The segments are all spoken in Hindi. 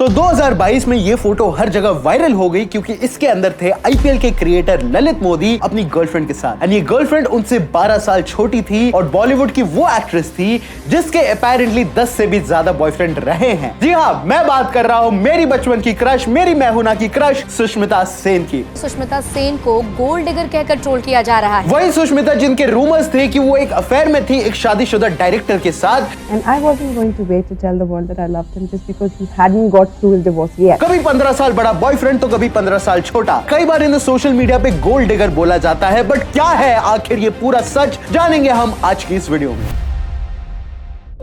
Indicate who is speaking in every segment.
Speaker 1: तो 2022 में ये फोटो हर जगह वायरल हो गई क्योंकि इसके अंदर थे आईपीएल के क्रिएटर ललित मोदी अपनी गर्लफ्रेंड के साथ। और ये गर्लफ्रेंड उनसे 12 साल छोटी थी और बॉलीवुड की वो एक्ट्रेस थी जिसके अपेरेंटली 10 से भी ज्यादा बॉयफ्रेंड रहे हैं। जी हाँ, मैं बात कर रहा हूँ मेरी बचपन की क्रश, मेरी मैहुना की क्रश सुष्मिता सेन की।
Speaker 2: सुष्मिता सेन को गोल्ड डिगर कहकर ट्रोल किया जा रहा है।
Speaker 1: वही सुष्मिता जिनके रूमर्स थे कि वो एक अफेयर में थी एक शादीशुदा डायरेक्टर के साथ।
Speaker 3: And I wasn't going to wait to tell the world that I loved him just because he hadn't got through his divorce yet.
Speaker 1: कभी 15 साल बड़ा बॉयफ्रेंड तो कभी 15 साल छोटा। कई बार इन सोशल मीडिया पे गोल्ड डिगर बोला जाता है, बट क्या है आखिर ये पूरा सच, जानेंगे हम आज की इस वीडियो में।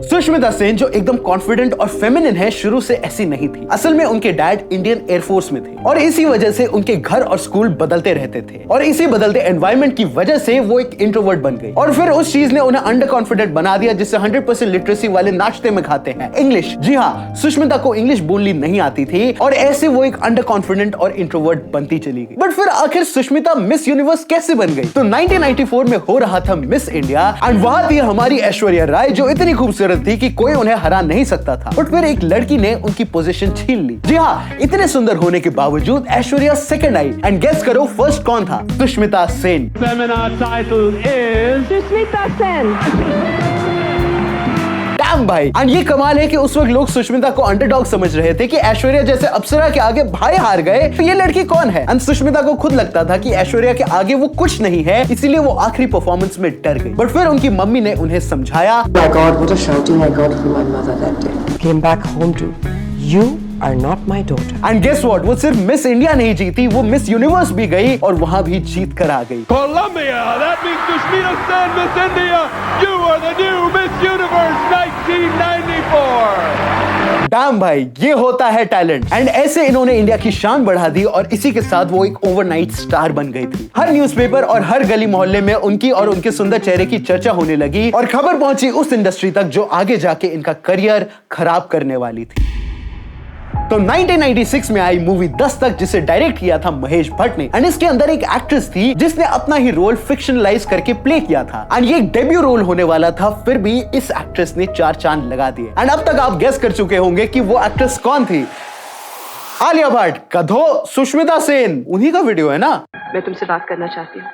Speaker 1: सुष्मिता सेन जो एकदम कॉन्फिडेंट और फेमिनिन है, शुरू से ऐसी नहीं थी। असल में उनके डैड इंडियन एयरफोर्स में थे और इसी वजह से उनके घर और स्कूल बदलते रहते थे और इसी बदलते एनवायरनमेंट की वजह से वो एक इंट्रोवर्ट बन गई और फिर उस चीज ने उन्हें अंडर कॉन्फिडेंट बना दिया, जिससे 100% लिटरेसी वाले नाश्ते में खाते हैं इंग्लिश। जी हाँ, सुष्मिता को इंग्लिश बोलनी नहीं आती थी और ऐसे वो एक अंडर कॉन्फिडेंट और इंट्रोवर्ट बनती चली गई। बट फिर आखिर सुष्मिता मिस यूनिवर्स कैसे बन गई? तो 1994 में हो रहा था मिस इंडिया एंड वहां थी हमारी ऐश्वर्या राय जो इतनी खूबसूरत थी कि कोई उन्हें हरा नहीं सकता था। बट फिर एक लड़की ने उनकी पोजीशन छीन ली। जी हाँ, इतने सुंदर होने के बावजूद ऐश्वर्या सेकंड आई एंड गेस करो फर्स्ट कौन था? Sushmita Sen.
Speaker 4: Seminar title is
Speaker 3: Sushmita Sen.
Speaker 1: Damn भाई। एंड ये कमाल है कि उस वक्त लोग सुष्मिता को अंडरडॉग समझ रहे थे कि ऐश्वर्या जैसे अप्सरा के आगे भाई हार गए तो ये लड़की कौन है। एंड सुष्मिता को खुद लगता था कि ऐश्वर्या के आगे वो कुछ नहीं है, इसीलिए वो आखिरी परफॉर्मेंस में डर गई। बट फिर उनकी मम्मी ने उन्हें समझाया।
Speaker 3: My God, what a shouting I got from my mother that day. Came back home to, you are not my daughter.
Speaker 1: And guess what, वो सिर्फ मिस इंडिया नहीं जीती, वो मिस यूनिवर्स भी गई और वहां भी जीत कर आ गई।
Speaker 4: Colombia. That means Sushmita Sen, Miss India. You are the new Miss Universe 1994.
Speaker 1: Dam भाई, ये होता है टैलेंट। एंड ऐसे इन्होंने इंडिया की शान बढ़ा दी और इसी के साथ वो एक ओवरनाइट स्टार बन गई थी। हर न्यूज़पेपर और हर गली मोहल्ले में उनकी और उनके सुंदर चेहरे की चर्चा होने लगी और खबर पहुंची उस इंडस्ट्री तक जो आगे जाके इनका करियर खराब करने वाली थी। तो 1996 में आई मूवी 10 तक, जिसे डायरेक्ट किया था महेश भट्ट ने। एंड इसके अंदर एक एक्ट्रेस थी जिसने अपना ही रोल फिक्शनलाइज करके प्ले किया था एंड ये एक डेब्यू रोल होने वाला था, फिर भी इस एक्ट्रेस ने 4 चांद लगा दिए। एंड अब तक आप गेस कर चुके होंगे कि वो एक्ट्रेस कौन थी। आलिया भट्ट, कधो, सुष्मिता सेन, उन्हीं का वीडियो है ना।
Speaker 3: मैं तुमसे बात करना चाहती हूँ।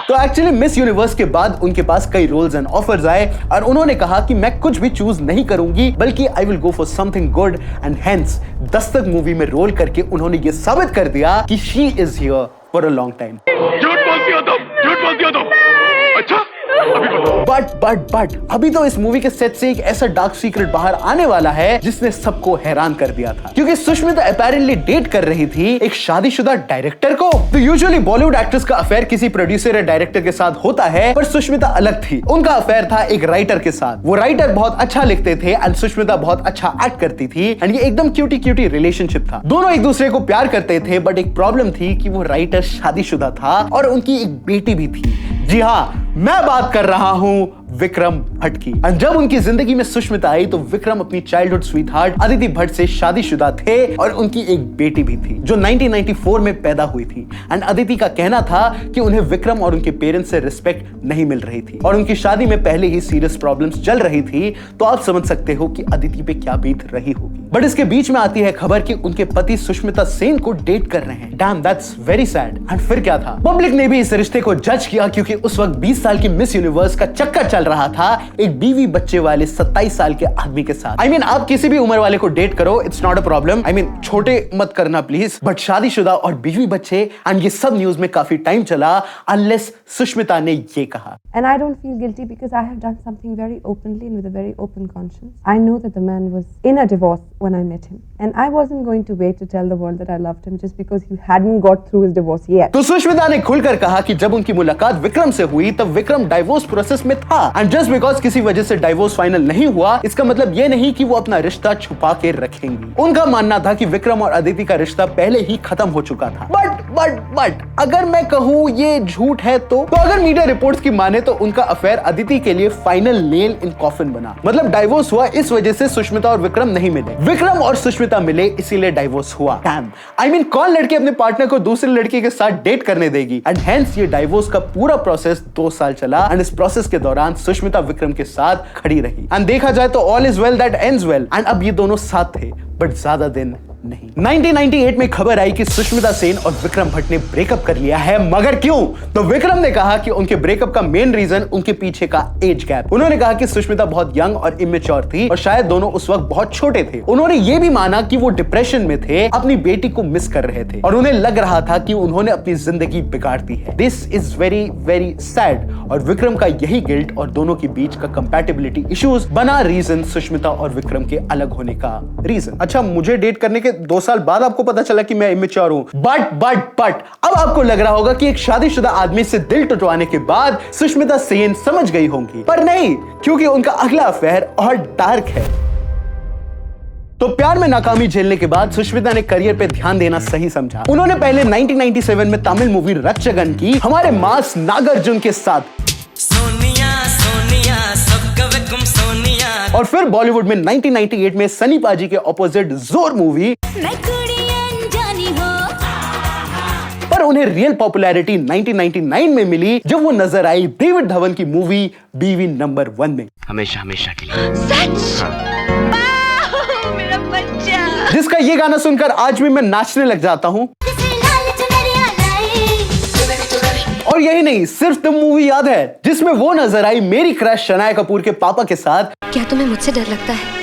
Speaker 1: तो एक्चुअली मिस यूनिवर्स के बाद उनके पास कई रोल्स एंड ऑफर्स आए और उन्होंने कहा कि मैं कुछ भी चूज नहीं करूंगी बल्कि I will go for something good and hence Dastak movie में रोल करके उन्होंने ये साबित कर दिया कि she is here for a long time.
Speaker 4: झूठ बोलती हो तुम। अच्छा, अभी बताओ।
Speaker 1: बट अभी तो इस मूवी के सेट से एक ऐसा डार्क सीक्रेट बाहर आने वाला है जिसने सबको हैरान कर दिया था, क्योंकि सुष्मिता अपेरेंटली डेट कर रही थी एक शादीशुदा डायरेक्टर को। तो यूजुअली बॉलीवुड एक्ट्रेस का अफेयर किसी प्रोड्यूसर या डायरेक्टर के साथ होता है, पर सुष्मिता अलग थी। उनका अफेयर था एक राइटर के साथ। वो राइटर बहुत अच्छा लिखते थे एंड सुष्मिता बहुत अच्छा एक्ट करती थी एंड ये एकदम क्यूटी रिलेशनशिप था। दोनों एक दूसरे को प्यार करते थे, बट एक प्रॉब्लम थी कि वो राइटर शादीशुदा था और उनकी एक बेटी भी थी। जी हाँ, मैं बात कर रहा हूं विक्रम भट्ट की। और जब उनकी जिंदगी में सुष्मिता आई तो विक्रम अपनी चाइल्डहुड स्वीटहार्ट अदिति भट्ट से शादीशुदा थे और उनकी एक बेटी भी थी जो 1994 में पैदा हुई थी। एंड अदिति का कहना था कि उन्हें विक्रम और उनके पेरेंट्स से रिस्पेक्ट नहीं मिल रही थी और उनकी शादी में पहले ही सीरियस प्रॉब्लम्स चल रही थी, तो आप समझ सकते हो कि अदिति पे क्या बीत रही होगी। बट इसके बीच में आती है खबर कि उनके पति सुष्मिता सेन को डेट कर रहे हैं। Dam, that's very sad. And फिर क्या था, पब्लिक ने भी इस रिश्ते को जज किया क्योंकि उस वक्त 20 साल की मिस यूनिवर्स का चक्कर चल रहा था एक बीवी बच्चे वाले 27 साल के आदमी के साथ। I mean, आप किसी भी उम्र वाले को डेट करो, it's not a problem. I mean, छोटे मत करना प्लीज, बट शादीशुदा और बीवी बच्चे, एंड ये सब न्यूज में काफी टाइम चला अनलेस सुष्मिता ने ये कहा।
Speaker 3: And I don't feel guilty because I have done something very openly and with a very open conscience. I know that the man was in a divorce when I met him. And I wasn't going to wait to tell the world that I loved him just because he hadn't got through his divorce yet.
Speaker 1: तो सुष्मिता ने खुलकर कहा कि जब उनकी मुलाकात विक्रम से हुई तब विक्रम डाइवोर्स प्रोसेस में था एंड जस्ट बिकॉज किसी वजह से डाइवोर्स फाइनल नहीं हुआ, इसका मतलब ये नहीं कि वो अपना रिश्ता छुपा के रखेंगी। उनका मानना था कि विक्रम और अदिति का रिश्ता पहले ही खत्म हो चुका था। बट बट अगर मैं कहूँ ये झूठ है तो अगर मीडिया रिपोर्ट्स की माने तो उनका अफेयर अदिति के लिए फाइनल नेल इन कॉफिन बना। मतलब डाइवोर्स हुआ इस वजह से सुष्मिता और विक्रम नहीं मिले, विक्रम और सुष्मिता मिले इसीलिए डाइवोर्स हुआ। आई मीन कौन लड़की अपने पार्टनर को दूसरी लड़की के साथ डेट करने देगी? एंड हेंस ये डाइवोर्स का पूरा प्रोसेस 2 साल चला एंड इस प्रोसेस के दौरान सुष्मिता विक्रम के साथ खड़ी रही। एंड देखा जाए तो all is well that ends well and अब ये दोनों साथ थे बट ज्यादा दिन नहीं। 1998 में खबर आई कि सुष्मिता सेन और विक्रम भट्ट ने ब्रेकअप कर लिया है, मगर क्यों? तो विक्रम ने कहा कि उनके ब्रेकअप का मेन रीजन उनके पीछे का एज गैप। उन्होंने कहा कि सुष्मिता बहुत यंग और इमेच्योर थी और शायद दोनों उस वक्त बहुत छोटे थे। उन्होंने ये भी माना कि वो डिप्रेशन में थे, अपनी बेटी को मिस कर रहे थे और उन्हें लग रहा था कि उन्होंने अपनी जिंदगी बिगाड़ दी है। This is very very sad और विक्रम का यही गिल्ट और दोनों के बीच का कंपैटिबिलिटी इश्यूज बना रीजन सुष्मिता और विक्रम के अलग होने का रीजन। अच्छा, मुझे डेट करने के 2 साल बाद आपको पता चला कि मैं इमेच्योर हूं, बट अब आपको लग रहा होगा कि एक शादीशुदा आदमी से दिल टुटवाने के बाद सुष्मिता सेन समझ गई होंगी, पर नहीं, क्योंकि उनका अगला अफेयर और डार्क है। तो प्यार में नाकामी झेलने के बाद सुष्मिता ने करियर पे ध्यान देना सही समझा। उन्होंने पहले 1997 में तमिल मूवी रच्चगन की हमारे मास नागार्जुन के साथ सोनिया सोनिया और फिर बॉलीवुड में 1998 में सनी पाजी के ऑपोजिट जोर मूवी पर उन्हें रियल पॉपुलैरिटी 1999 में मिली जब वो नजर आई डेविड धवन की मूवी बीवी नंबर 1 में। हमेशा हमेशा के लिए सच? मेरा बच्चा। जिसका ये गाना सुनकर आज भी मैं नाचने लग जाता हूँ। और यही नहीं, सिर्फ तुम मूवी याद है जिसमें वो नजर आई मेरी क्रश शनाया कपूर के पापा के साथ।
Speaker 2: क्या तुम्हें मुझसे डर लगता है?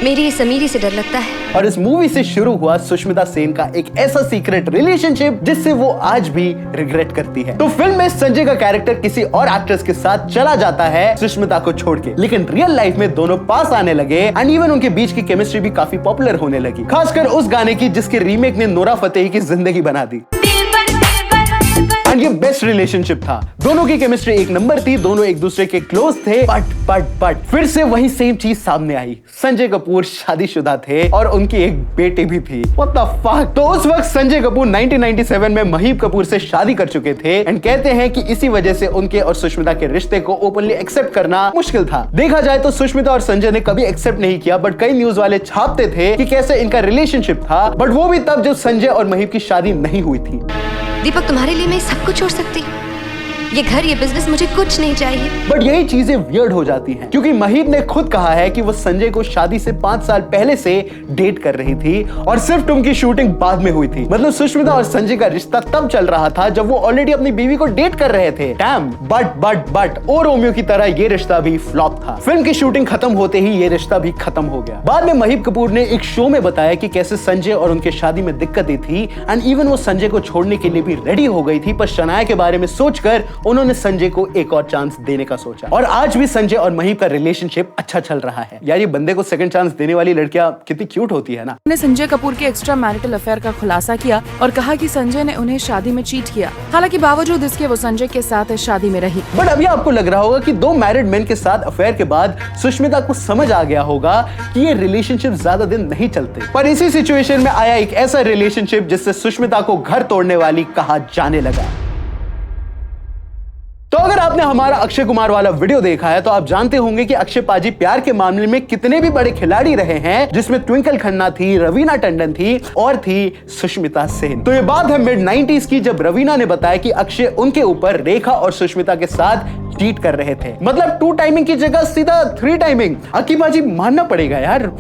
Speaker 2: मेरी इस अमीरी से डर लगता है।
Speaker 1: और इस मूवी से शुरू हुआ सुष्मिता सेन का एक ऐसा सीक्रेट रिलेशनशिप जिससे वो आज भी रिग्रेट करती है। तो फिल्म में संजय का कैरेक्टर किसी और एक्ट्रेस के साथ चला जाता है सुष्मिता को छोड़ के, लेकिन रियल लाइफ में दोनों पास आने लगे एंड इवन उनके बीच की केमिस्ट्री भी काफी पॉपुलर होने लगी, खासकर उस गाने की जिसके रीमेक ने नोरा फतेही की जिंदगी बना दी। एंड ये बेस्ट रिलेशनशिप था, दोनों की केमिस्ट्री एक नंबर थी, दोनों एक दूसरे के क्लोज थे। बट फिर से वही सेम चीज सामने आई, संजय कपूर शादीशुदा थे और उनकी एक बेटी भी थी। What the fuck? तो उस वक्त संजय कपूर 1997 में महीप कपूर से शादी कर चुके थे एंड कहते हैं कि इसी वजह से उनके और सुष्मिता के रिश्ते को ओपनली एक्सेप्ट करना मुश्किल था। देखा जाए तो सुष्मिता और संजय ने कभी एक्सेप्ट नहीं किया, बट कई न्यूज वाले छापते थे कि कैसे इनका रिलेशनशिप था, बट वो भी तब जब संजय और महीप की शादी नहीं हुई थी।
Speaker 2: दीपक, तुम्हारे लिए मैं सब कुछ छोड़ सकती हूँ, ये घर, ये बिजनेस, मुझे कुछ नहीं चाहिए।
Speaker 1: बट यही चीजें वियर्ड हो जाती हैं क्योंकि महीप ने खुद कहा है कि वो संजय को शादी से 5 साल पहले से डेट कर रही थी और सिर्फ उनकी शूटिंग बाद में हुई थी। मतलब सुष्मिता और संजय का रिश्ता तब चल रहा था जब वो ऑलरेडी अपनी बीवी को डेट कर रहे थे। डैम। बट और रोमियो की तरह ये रिश्ता भी फ्लॉप था। फिल्म की शूटिंग खत्म होते ही ये रिश्ता भी खत्म हो गया। बाद में महीप कपूर ने एक शो में बताया कि कैसे संजय और उनके शादी में दिक्कतें थी एंड इवन वो संजय को छोड़ने के लिए भी रेडी हो गई थी, पर शनाया के बारे में सोचकर उन्होंने संजय को एक और चांस देने का सोचा और आज भी संजय और महीप का रिलेशनशिप अच्छा चल रहा है। यार ये बंदे को सेकंड चांस देने वाली लड़कियां कितनी क्यूट होती है ना।
Speaker 5: उन्होंने संजय कपूर के एक्स्ट्रा मैरिटल अफेयर का खुलासा किया और कहा कि संजय ने उन्हें शादी में चीट किया, हालांकि बावजूद इसके वो संजय के साथ शादी में रही।
Speaker 1: बट अभी आपको लग रहा होगा कि 2 मैरिड मैन के साथ अफेयर के बाद सुष्मिता को समझ आ गया होगा कि ये रिलेशनशिप ज्यादा दिन नहीं चलते, पर इसी सिचुएशन में आया एक ऐसा रिलेशनशिप जिससे सुष्मिता को घर तोड़ने वाली कहा जाने लगा। तो अगर आपने हमारा अक्षय कुमार वाला वीडियो देखा है तो आप जानते होंगे कि अक्षय पाजी प्यार के मामले में कितने भी बड़े खिलाड़ी रहे हैं, जिसमें ट्विंकल खन्ना थी, रवीना टंडन थी और थी सुष्मिता सेन। तो ये बात है मिड 90s की, जब रवीना ने बताया कि अक्षय उनके ऊपर रेखा और सुष्मिता के साथ चीट कर रहे थे। मतलब 2 टाइमिंग की जगह सीधा 3 टाइमिंग। अक्की पाजी मानना पड़ेगा यार,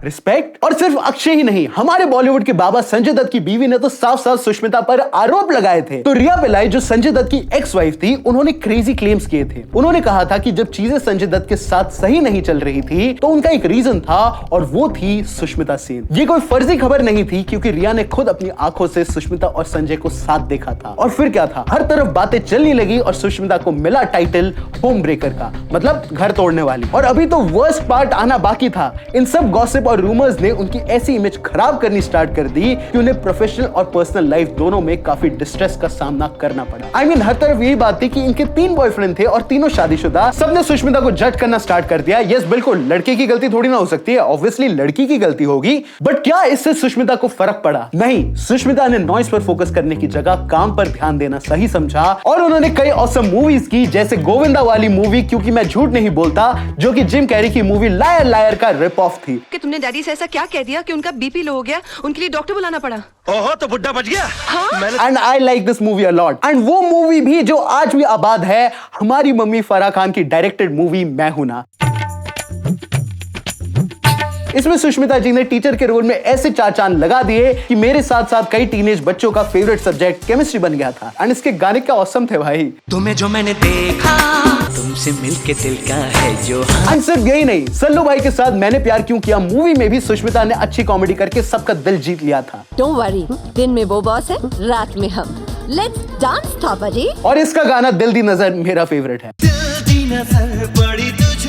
Speaker 1: रिस्पेक्ट। और सिर्फ अक्षय ही नहीं, हमारे बॉलीवुड के बाबा संजय दत्त की बीवी ने तो साफ साफ सुष्मिता पर आरोप लगाए थे। तो रिया पिल्लाई जो संजय दत्त की एक्स वाइफ थी, उन्होंने क्रेजी क्लेम्स किए थे। उन्होंने कहा था कि जब चीजें संजय दत्त के साथ सही नहीं चल रही थी तो उनका एक रीजन था और वो थी सुष्मिता सेन। ये कोई फर्जी खबर नहीं थी क्योंकि रिया ने खुद अपनी आंखों से सुष्मिता और संजय को साथ देखा था। और फिर क्या था, हर तरफ बातें चलने लगी और सुष्मिता को मिला टाइटल होम ब्रेकर का, मतलब घर तोड़ने वाली। और अभी तो वर्स्ट पार्ट आना बाकी था। इन सब गॉसिप और रूमर्स ने उनकी ऐसी इमेज खराब करनी स्टार्ट कर दी कि उन्हें प्रोफेशनल और पर्सनल लाइफ दोनों में काफी डिस्ट्रेस का सामना करना पड़ा। I mean, हर तरफ यही बात थी कि इनके 3 बॉयफ्रेंड थे और तीनों शादीशुदा। सबने सुष्मिता को जज करना स्टार्ट कर दिया। यस, बिल्कुल, लड़के की गलती थोड़ी ना हो सकती है, ऑब्वियसली लड़की की गलती होगी। बट क्या इससे सुष्मिता को फर्क पड़ा? नहीं, सुष्मिता ने नॉइस पर फोकस करने की जगह काम पर ध्यान देना सही समझा और उन्होंने कई ऑसम मूवीज की, जैसे गोविंदा वाली मूवी क्योंकि मैं झूठ नहीं बोलता, जो कि जिम कैरी की मूवी लायर लायर का रिप ऑफ थी।
Speaker 6: कि तुमने डैडी से ऐसा क्या कह दिया कि उनका बीपी लो हो गया, उनके लिए डॉक्टर बुलाना पड़ा?
Speaker 7: ओहो, तो बुड्ढा बच गया।
Speaker 1: And I like this movie a lot. And वो मूवी भी जो आज भी आबाद है, हमारी मम्मी फराह खान की डायरेक्टेड मूवी मैं हूं ना। इसमें सुष्मिता जी ने टीचर के रोल में ऐसे चार चांद लगा दिए कि मेरे साथ साथ कई टीनेज बच्चों का फेवरेट सब्जेक्ट केमिस्ट्री बन गया था। एंड इसके गाने क्या औसम थे भाई।
Speaker 8: तुम्हें जो मैंने देखा, तुमसे मिलके दिल का है जो।
Speaker 1: एंड सिर्फ यही नहीं, सल्लू भाई के साथ मैंने प्यार क्यों किया मूवी में भी सुष्मिता ने अच्छी कॉमेडी करके सबका दिल जीत लिया था।
Speaker 9: डोंट वरी, दिन में वो बॉस है, रात में हम। लेट्स डांस थापा जी।
Speaker 1: और इसका गाना दिल दी नजर मेरा फेवरेट है।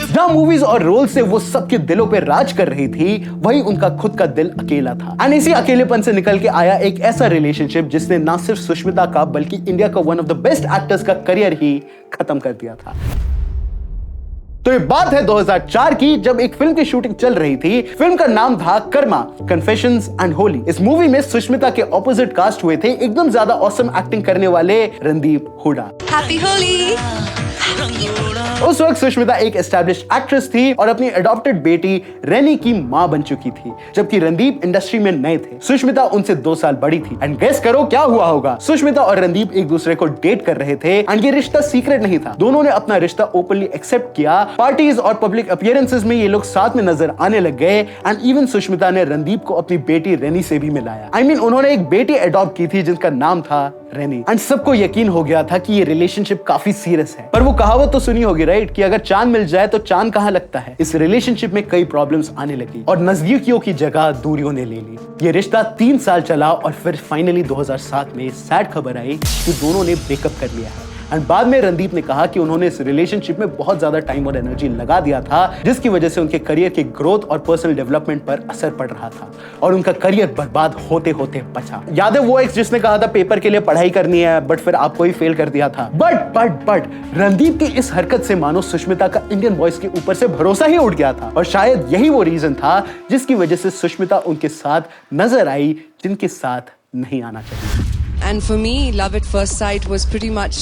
Speaker 1: जहाँ मूवीज और रोल से वो सबके दिलों पे राज कर रही थी, वही उनका खुद का दिल अकेला था। एंड इसी अकेलेपन से निकल के आया एक ऐसा रिलेशनशिप जिसने ना सिर्फ सुष्मिता का बल्कि इंडिया का one of the best actors का करियर ही खत्म कर दिया था। तो ये बात है 2004 की, जब एक फिल्म की शूटिंग चल रही थी। फिल्म का नाम था कर्मा, कन्फेशंस एंड होली। इस मूवी में सुष्मिता के ऑपोजिट कास्ट हुए थे एकदम ज्यादा ऑसम एक्टिंग करने वाले रणदीप हुडा।
Speaker 6: हैप्पी होली।
Speaker 1: उस वक्त सुष्मिता एक एस्टैब्लिश्ड एक्ट्रेस थी और अपनी अडॉप्टेड बेटी रेनी की मां बन चुकी थी, जबकि रणदीप इंडस्ट्री में नए थे। सुष्मिता उनसे 2 साल बड़ी थी। एंड गेस करो क्या हुआ होगा। सुष्मिता और रणदीप एक दूसरे को डेट कर रहे थे एंड ये रिश्ता सीक्रेट नहीं था। दोनों ने अपना रिश्ता ओपनली एक्सेप्ट किया। पार्टीज और पब्लिक अपीयरेंसेस में ये लोग साथ में नजर आने लग गए। एंड इवन सुष्मिता ने रणदीप को अपनी बेटी रेनी से भी मिलाया। I mean, उन्होंने एक बेटी अडॉप्ट की थी जिनका नाम था रेनी। एंड सबको यकीन हो गया था कि ये रिलेशनशिप काफी सीरियस है। पर वो कहावत तो सुनी होगी राइट, कि अगर चांद मिल जाए तो चांद कहां लगता है। इस रिलेशनशिप में कई प्रॉब्लम्स आने लगी और नजदीकियों की जगह दूरियों ने ले ली। ये रिश्ता 3 साल चला और फिर फाइनली 2007 में सैड खबर आई कि दोनों ने ब्रेकअप कर लिया है। एंड बाद में रणदीप ने कहा कि उन्होंने इस रिलेशनशिप में बहुत ज्यादा टाइम और एनर्जी लगा दिया था, जिसकी वजह से उनके करियर की ग्रोथ और पर्सनल डेवलपमेंट पर असर पड़ रहा था और उनका करियर बर्बाद होते होते बचा। याद है वो एक्स जिसने कहा था पेपर के लिए पढ़ाई करनी है बट फिर आपको ही फेल कर दिया था। बट रणदीप की इस हरकत से मानो सुष्मिता का इंडियन बॉयज के ऊपर से भरोसा ही उठ गया था और शायद यही वो रीजन था जिसकी वजह से सुष्मिता उनके साथ नजर आई जिनके साथ नहीं आना चाहिए।
Speaker 6: And for me, love at first sight was pretty much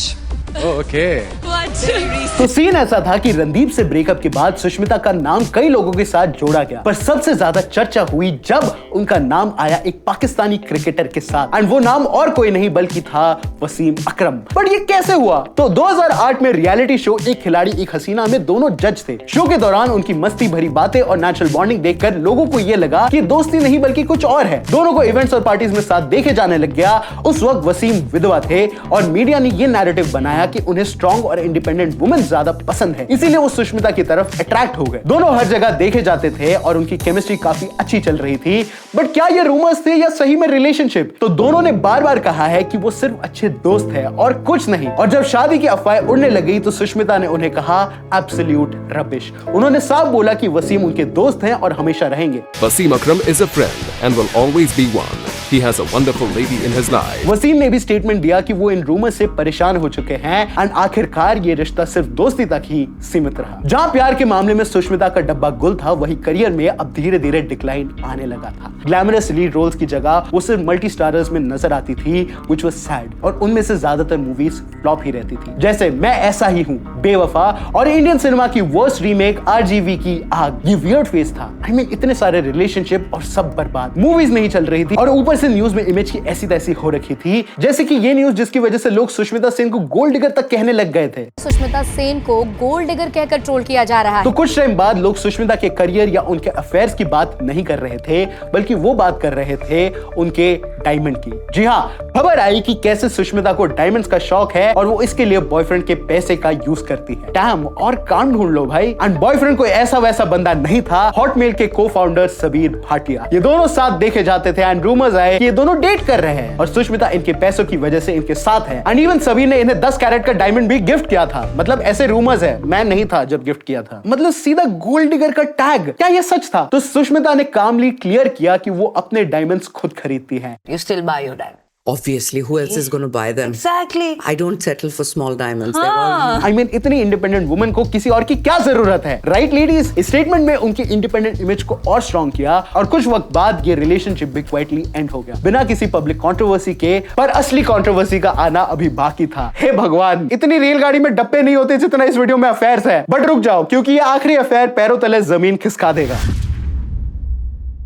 Speaker 1: तो सीन ऐसा था कि रणदीप से ब्रेकअप के बाद सुष्मिता का नाम कई लोगों के साथ जोड़ा गया, पर सबसे ज्यादा चर्चा हुई जब उनका नाम आया एक पाकिस्तानी क्रिकेटर के साथ। एंड वो नाम और कोई नहीं बल्कि था वसीम अकरम। पर ये कैसे हुआ? तो 2008 में रियलिटी शो एक खिलाड़ी एक हसीना में दोनों जज थे। शो के दौरान उनकी मस्ती भरी बातें और नेचुरल बॉन्डिंग देखकर लोगों को ये लगा कि दोस्ती नहीं बल्कि कुछ और है। दोनों को इवेंट्स और पार्टीज में साथ देखे जाने लग गया। उस वक्त वसीम विधवा थे और मीडिया ने ये नैरेटिव बनाया कि उन्हें स्ट्रॉन्ग और इंडिपेंडेंट वुमेन ज्यादा पसंद है, इसीलिए वो सुष्मिता की तरफ अट्रैक्ट हो गए। दोनों हर जगह देखे जाते थे और उनकी केमिस्ट्री काफी अच्छी चल रही थी। बट क्या ये रूमर्स थे या सही में रिलेशनशिप? तो दोनों ने बार बार कहा है कि वो सिर्फ अच्छे दोस्त है और कुछ नहीं। और जब शादी की अफवाहें उड़ने लगी तो सुष्मिता ने उन्हें कहा एब्सोल्यूट रबिश। उन्होंने साफ बोला कि वसीम उनके दोस्त हैं और हमेशा रहेंगे।
Speaker 10: Wasim Akram is a friend and will always be one. He has a wonderful lady in his life.
Speaker 1: Wasim ने भी स्टेटमेंट दिया कि वो इन रूमर से परेशान हो चुके हैं एंड आखिरकार ये रिश्ता सिर्फ दोस्ती तक ही सीमित रहा। जहां प्यार के मामले में सुष्मिता का डब्बा गुल था, वही करियर में अब धीरे धीरे डिक्लाइन आने लगा था। ग्लैमरस लीड रोल्स की जगह वो सिर्फ मल्टी स्टारर्स में नजर आती थी, व्हिच वाज सैड, और उनमें से ज्यादातर मूवीज फ्लॉप ही रहती थी, जैसे मैं ऐसा ही हूं, बेवफा और इंडियन सिनेमा की वर्स्ट रीमेक आरजीवी की आग। ये वियर्ड फेस था। I mean, इतने सारे रिलेशनशिप और सब बर्बाद, मूवीज नहीं चल रही थी और ऊपर से न्यूज में इमेज की ऐसी तैसी हो रखी थी, जैसे कि ये न्यूज जिसकी वजह से लोग सुष्मिता सेन को गोल्ड डिगर तक कहने लग गए थे।
Speaker 2: सुष्मिता सेन को गोल्ड डिगर कहकर ट्रोल किया जा रहा है।
Speaker 1: तो कुछ टाइम बाद लोग सुष्मिता के करियर या उनके अफेयर्स की बात नहीं कर रहे थे, बल्कि वो बात कर रहे थे उनके डायमंड की। जी हाँ, खबर आई कि कैसे सुष्मिता को डायमंड्स का शौक है और वो इसके लिए बॉयफ्रेंड के पैसे का यूज करती है। डैम, और काम ढूंढ लो भाई। एंड बॉयफ्रेंड कोई ऐसा वैसा बंदा नहीं था, हॉटमेल के को फाउंडर सबीर भाटिया। ये दोनों साथ देखे जाते थे एंड रूमर्स आए पाए कि ये दोनों डेट कर रहे हैं और सुष्मिता इनके पैसों की वजह से इनके साथ है। एंड इवन सभी ने इन्हें 10 कैरेट का डायमंड भी गिफ्ट किया था। मतलब ऐसे रूमर्स है, मैं नहीं था जब गिफ्ट किया था। मतलब सीधा गोल्ड डिगर का टैग। क्या ये सच था? तो सुष्मिता ने कामली क्लियर किया कि वो अपने डायमंड्स खुद खरीदती हैं।
Speaker 6: You still buy your diamond?
Speaker 7: Obviously, who else is going to buy them?
Speaker 6: Exactly.
Speaker 7: I don't settle for small diamonds. They're all...
Speaker 1: I mean, इतनी इंडिपेंडेंट वुमन को किसी और की क्या जरूरत है, राइट लेडीज? इस स्टेटमेंट में उनकी इंडिपेंडेंट इमेज को और स्ट्रॉन्ग किया और कुछ वक्त बाद ये रिलेशनशिप भी क्वाइटली एंड हो गया बिना किसी पब्लिक कंट्रोवर्सी के। पर असली कंट्रोवर्सी का आना अभी बाकी था। हे भगवान, इतनी रेलगाड़ी में डब्बे नहीं होते जितना इस वीडियो में अफेयर्स है। बट रुक जाओ, क्योंकि ये आखिरी अफेयर पैरों तले जमीन खिसका देगा।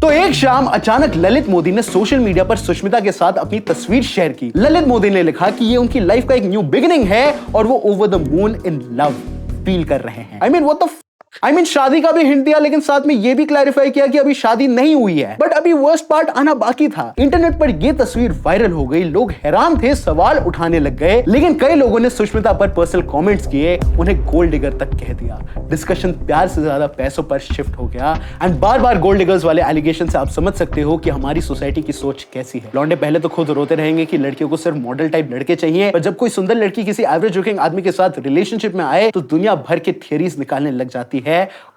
Speaker 1: तो एक शाम अचानक ललित मोदी ने सोशल मीडिया पर सुष्मिता के साथ अपनी तस्वीर शेयर की। ललित मोदी ने लिखा कि ये उनकी लाइफ का एक न्यू बिगिनिंग है और वो over the moon in love feel कर रहे हैं। I mean, शादी का भी हिंट दिया, लेकिन साथ में ये भी क्लैरिफाई किया कि अभी शादी नहीं हुई है। बट अभी वर्स्ट पार्ट आना बाकी था। इंटरनेट पर ये तस्वीर वायरल हो गई, लोग हैरान थे, सवाल उठाने लग गए, लेकिन कई लोगों ने सुष्मिता पर पर्सनल कमेंट्स किए, उन्हें गोल्ड डिगर तक कह दिया। डिस्कशन प्यार से ज्यादा पैसों पर शिफ्ट हो गया and bar bar gold diggers वाले एलिगेशन से आप समझ सकते हो कि हमारी सोसाइटी की सोच कैसी है। लौंडे पहले तो खुद रोते रहेंगे कि लड़कियों को सिर्फ मॉडल टाइप लड़के चाहिए, पर जब कोई सुंदर लड़की किसी एवरेज लुकिंग आदमी के साथ रिलेशनशिप में आए तो दुनिया भर के थियरीज निकालने लग जाती है,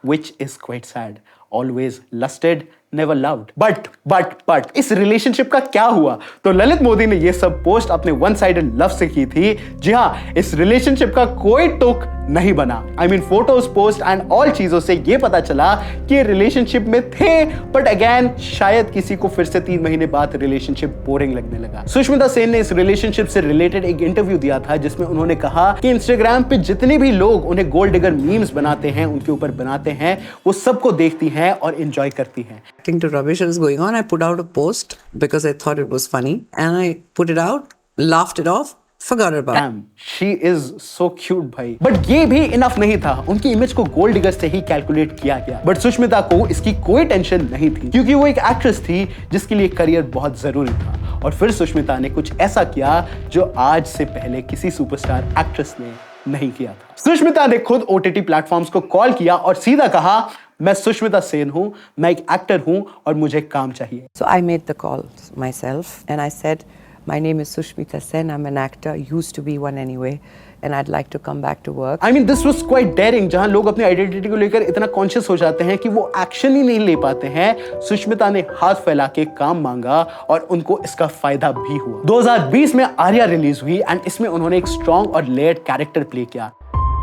Speaker 1: which is quite sad. Always lusted, never loved. But इस रिलेशनशिप का क्या हुआ? तो ललित मोदी ने ये सब पोस्ट अपने वन साइडेड लव से की थी। जी हाँ, इस रिलेशनशिप का कोई तुक नहीं बना। I mean, photos, post and all चीजों से ये पता चला कि रिलेशनशिप में थे, बट अगेन शायद किसी को फिर से 3 महीने बाद रिलेशनशिप बोरिंग लगने लगा। सुष्मिता सेन ने इस रिलेशनशिप से रिलेटेड एक इंटरव्यू दिया था जिसमें उन्होंने कहा कि इंस्टाग्राम पे जितने भी लोग उन्हें गोल्ड डिगर मीम्स बनाते हैं, उनके ऊपर बनाते हैं, वो सबको देखती हैं और एंजॉय करती हैं।
Speaker 7: To rubbish is going on. I put out a post because I thought it was funny, and I put it out, laughed it off, forgot about it.
Speaker 1: Damn, she is so cute भाई। बट ये भी इनफ नहीं था, उनकी इमेज को गोल्ड डिगर से ही कैलकुलेट किया गया। बट सुष्मिता को इसकी कोई टेंशन नहीं थी, क्योंकि वो एक एक्ट्रेस थी जिसके लिए करियर बहुत जरूरी था। और फिर सुष्मिता ने कुछ ऐसा किया जो आज से पहले किसी सुपरस्टार एक्ट्रेस ने नहीं किया था। सुष्मिता ने खुद OTT प्लेटफॉर्म्स को कॉल किया और सीधा कहा, मैं सुष्मिता सेन हूं, मैं एक एक्टर हूं और मुझे काम चाहिए।
Speaker 7: So I made the call myself and I said, my name is Sushmita Sen, I'm an actor, used to be one anyway, and I'd like to come back to work.
Speaker 1: I mean, this was quite daring, जहां लोग अपनी आइडेंटिटी को लेकर इतना कॉन्शियस हो जाते हैं कि वो एक्शन ही नहीं ले पाते हैं। सुष्मिता ने हाथ फैला के काम मांगा और उनको इसका फायदा भी हुआ। 2020 में आर्या रिलीज हुई एंड इसमें उन्होंने एक स्ट्रॉन्ग और लेयर्ड कैरेक्टर प्ले किया।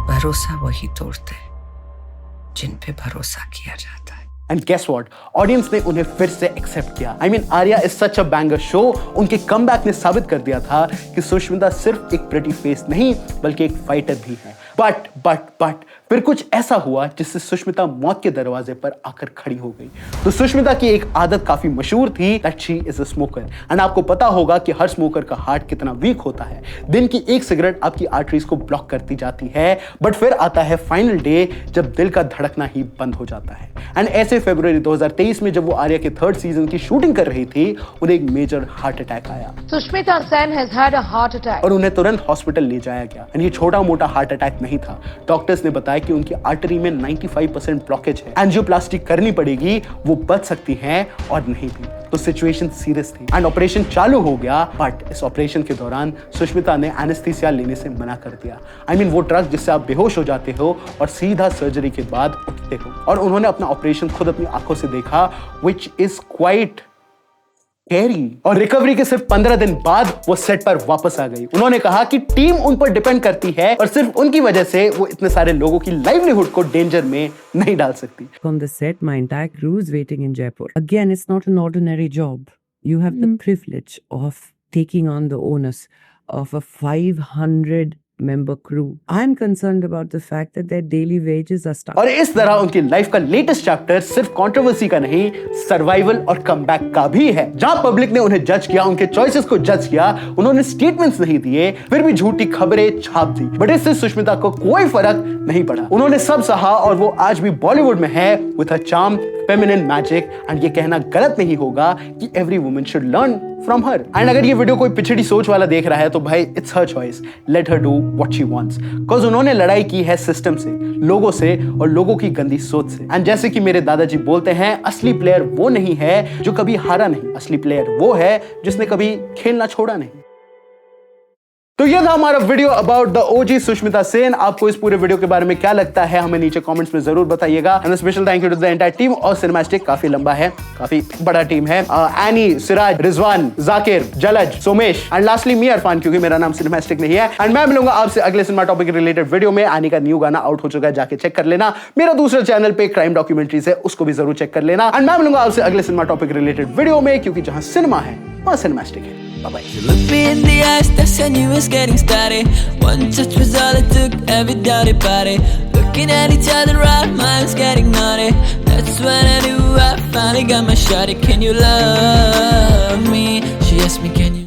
Speaker 7: भरोसा वही तोड़ते जिन पे भरोसा किया जाता है।
Speaker 1: And guess what? ऑडियंस ने उन्हें फिर से एक्सेप्ट किया। I mean, Arya is such a banger show. उनके कमबैक ने साबित कर दिया था कि सुष्मिता सिर्फ एक प्रिटी फेस नहीं बल्कि एक फाइटर भी है। बट फिर कुछ ऐसा हुआ जिससे सुष्मिता मौत के दरवाजे पर आकर खड़ी हो गई। तो सुष्मिता की एक आदत काफी मशहूर थी, that she is a smoker. And आपको पता होगा कि हर स्मोकर का हार्ट कितना वीक होता है। दिन की एक सिगरेट आपकी आर्टरीज को ब्लॉक करती जाती है, बट फिर आता है फाइनल डे जब दिल का धड़कना ही बंद हो जाता है। एंड ऐसे फरवरी 2023 में जब वो आर्या के 3rd सीजन की शूटिंग कर रही थी, उन्हें एक मेजर हार्ट अटैक आया।
Speaker 6: Sushmita Sen has had a heart attack.
Speaker 1: और उन्हें तुरंत हॉस्पिटल ले जाया गया। एंड ये छोटा मोटा हार्ट अटैक नहीं था। डॉक्टर्स ने बताया कि उनकी आर्टरी में 95% ब्लॉकेज है, एंजियोप्लास्टी करनी पड़ेगी, वो बच सकती हैं और नहीं भी। तो सिचुएशन सीरियस थी एंड ऑपरेशन चालू हो गया। बट इस ऑपरेशन के दौरान सुष्मिता ने एनेस्थीसिया लेने से मना कर दिया। I mean, वो ड्रग जिससे आप बेहोश हो जाते हो और सीधा सर्जरी के बाद उठते हो। और उन्होंने अपना ऑपरेशन खुद अपनी आंखों से देखा, which is quite scary। और रिकवरी के सिर्फ 15 दिन बाद वो सेट पर वापस आ गई। उन्होंने कहा कि टीम उन पर डिपेंड करती है और सिर्फ उनकी वजह से वो इतने सारे लोगों की लाइवलीहुड को डेंजर में नहीं डाल सकती।
Speaker 7: From the set, my entire crew is waiting in Jaipur. Again, it's not an ordinary job. You have the privilege of taking on the onus of a 500-member crew. I'm concerned about the fact that their daily wages are stuck.
Speaker 1: और इस तरह उनकी लाइफ का लेटेस्ट चैप्टर सिर्फ कंट्रोवर्सी का नहीं, सर्वाइवल और कमबैक का भी है। जहां पब्लिक ने उन्हें जज किया, उनके चॉइसेस को जज किया, उन्होंने स्टेटमेंट्स नहीं दिए, फिर भी झूठी खबरें छाप दी, बट इससे सुष्मिता को कोई फर्क नहीं पड़ा। उन्होंने सब सहा और वो आज भी बॉलीवुड में है with her charm, feminine magic. And ये कहना गलत नहीं होगा कि every woman should learn from her. And अगर ये वीडियो कोई पिछड़ी सोच वाला देख रहा है तो भाई it's her choice, let her do what she wants, because उन्होंने लड़ाई की है सिस्टम से, लोगों से और लोगों की गंदी सोच से। एंड जैसे कि मेरे दादाजी बोलते हैं, असली प्लेयर वो नहीं है जो कभी हारा नहीं, असली प्लेयर वो है जिसने कभी खेलना छोड़ा नहीं। तो ये था हमारा video about the OG Sushmita Sen. आपको इस पूरे वीडियो के बारे में क्या लगता है हमें नीचे कमेंट्स में जरूर बताइएगा। And special thank you to the entire team और सिनेमैस्टिक, काफी लंबा है, काफी बड़ा टीम है। Annie, Siraj, Rizwan, Zakir, Jalaj, Somesh and lastly me Arfan, क्योंकि मेरा नाम सिनेमैस्टिक नहीं है। एंड मैं मिलूंगा आपसे अगले सिनेमा टॉपिक रिलेटेड वीडियो में। आनी का न्यू गाना आउट हो चुका है, जाके चेक कर लेना। मेरा दूसरा चैनल पे क्राइम डॉक्यूमेंट्रीज है, उसको भी जरूर चेक कर लेना। एंड मैं मिलूंगा आपसे अगले सिनेमा टॉपिक रिलेटेड वीडियो में, क्योंकि जहां सिनेमा है वहां सिनेमैस्टिक है। Bye-bye.
Speaker 8: You looked me in the eyes, that's when you was getting started. One touch was all it took, every doubt about it. Looking at each other, our minds getting naughty. That's when I knew I finally got my shot. Can you love me? She asked me, can you?